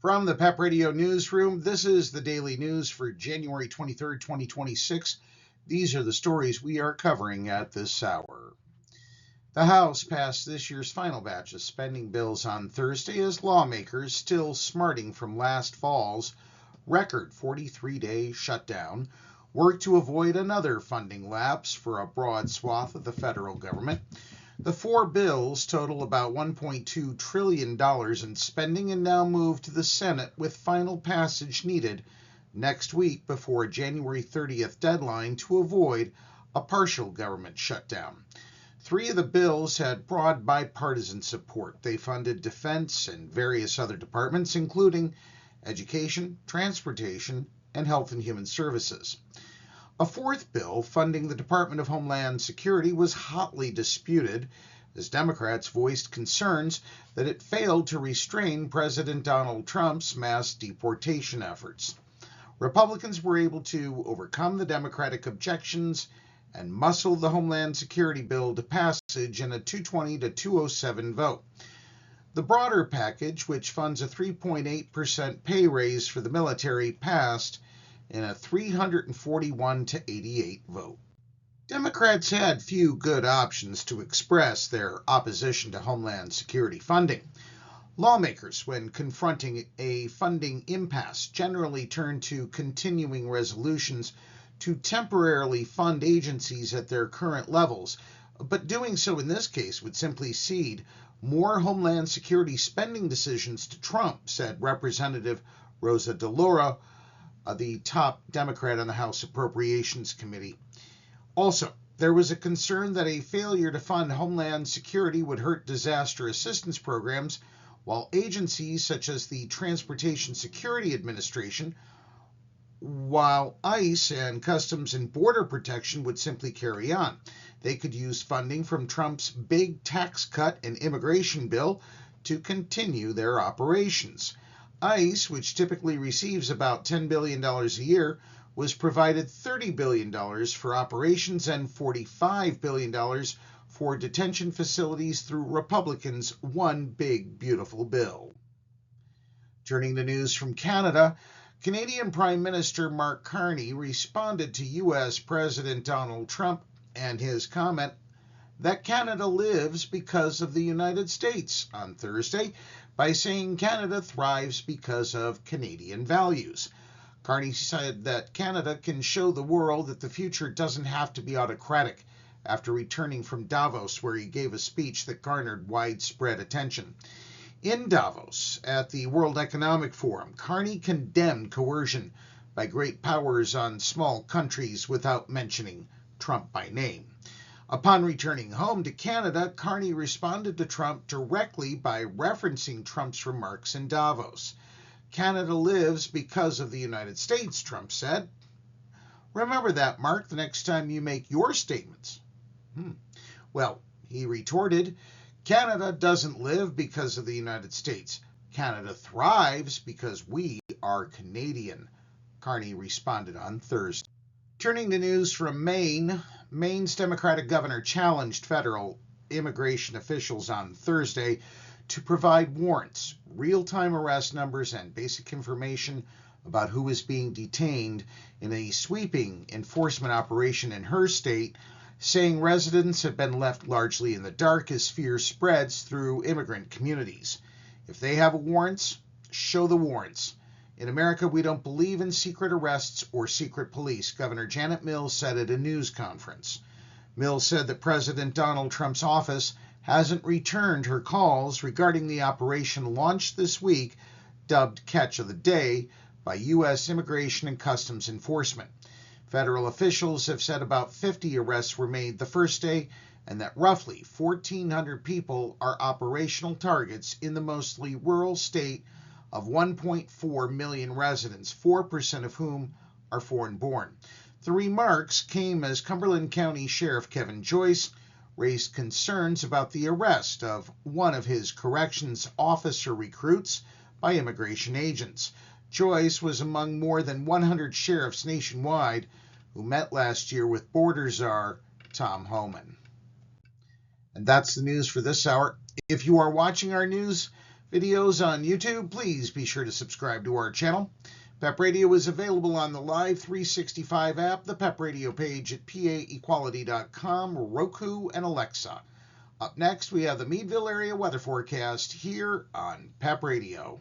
From the PEP Radio Newsroom, this is the daily news for January 23rd, 2026. These are the stories we are covering at this hour. The House passed this year's final batch of spending bills on Thursday as lawmakers, still smarting from last fall's record 43-day shutdown, worked to avoid another funding lapse for a broad swath of the federal government. The four bills total about $1.2 trillion in spending and now move to the Senate with final passage needed next week before a January 30th deadline to avoid a partial government shutdown. Three of the bills had broad bipartisan support. They funded defense and various other departments, including education, transportation, and health and human services. A fourth bill, funding the Department of Homeland Security, was hotly disputed as Democrats voiced concerns that it failed to restrain President Donald Trump's mass deportation efforts. Republicans were able to overcome the Democratic objections and muscle the Homeland Security bill to passage in a 220 to 207 vote. The broader package, which funds a 3.8% pay raise for the military, passed in a 341 to 88 vote. Democrats had few good options to express their opposition to Homeland Security funding. Lawmakers, when confronting a funding impasse, generally turn to continuing resolutions to temporarily fund agencies at their current levels, but doing so in this case would simply cede more Homeland Security spending decisions to Trump, said Representative Rosa DeLauro, the top Democrat on the House Appropriations Committee. Also, there was a concern that a failure to fund Homeland Security would hurt disaster assistance programs, while agencies such as the Transportation Security Administration, while ICE and Customs and Border Protection would simply carry on. They could use funding from Trump's big tax cut and immigration bill to continue their operations. ICE, which typically receives about $10 billion a year, was provided $30 billion for operations and $45 billion for detention facilities through Republicans' One Big Beautiful Bill. Turning to news from Canada, Canadian Prime Minister Mark Carney responded to U.S. President Donald Trump and his comment that Canada lives because of the United States on Thursday by saying Canada thrives because of Canadian values. Carney said that Canada can show the world that the future doesn't have to be autocratic after returning from Davos, where he gave a speech that garnered widespread attention. In Davos, at the World Economic Forum, Carney condemned coercion by great powers on small countries without mentioning Trump by name. Upon returning home to Canada, Carney responded to Trump directly by referencing Trump's remarks in Davos. Canada lives because of the United States, Trump said. Remember that, Mark, the next time you make your statements. Well, he retorted, Canada doesn't live because of the United States. Canada thrives because we are Canadian, Carney responded on Thursday. Turning to news from Maine, Maine's Democratic governor challenged federal immigration officials on Thursday to provide warrants, real-time arrest numbers, and basic information about who is being detained in a sweeping enforcement operation in her state, saying residents have been left largely in the dark as fear spreads through immigrant communities. If they have warrants, show the warrants. In America, we don't believe in secret arrests or secret police, Governor Janet Mills said at a news conference. Mills said that President Donald Trump's office hasn't returned her calls regarding the operation launched this week, dubbed Catch of the Day, by U.S. Immigration and Customs Enforcement. Federal officials have said about 50 arrests were made the first day and that roughly 1,400 people are operational targets in the mostly rural state of 1.4 million residents, 4% of whom are foreign-born. The remarks came as Cumberland County Sheriff Kevin Joyce raised concerns about the arrest of one of his corrections officer recruits by immigration agents. Joyce was among more than 100 sheriffs nationwide who met last year with border czar Tom Homan. And that's the news for this hour. If you are watching our news, Videos on YouTube, please be sure to subscribe to our channel. PEP Radio is available on the Live 365 app, the PEP Radio page at paequality.com, Roku, and Alexa. Up next, we have the Meadville area weather forecast here on PEP Radio.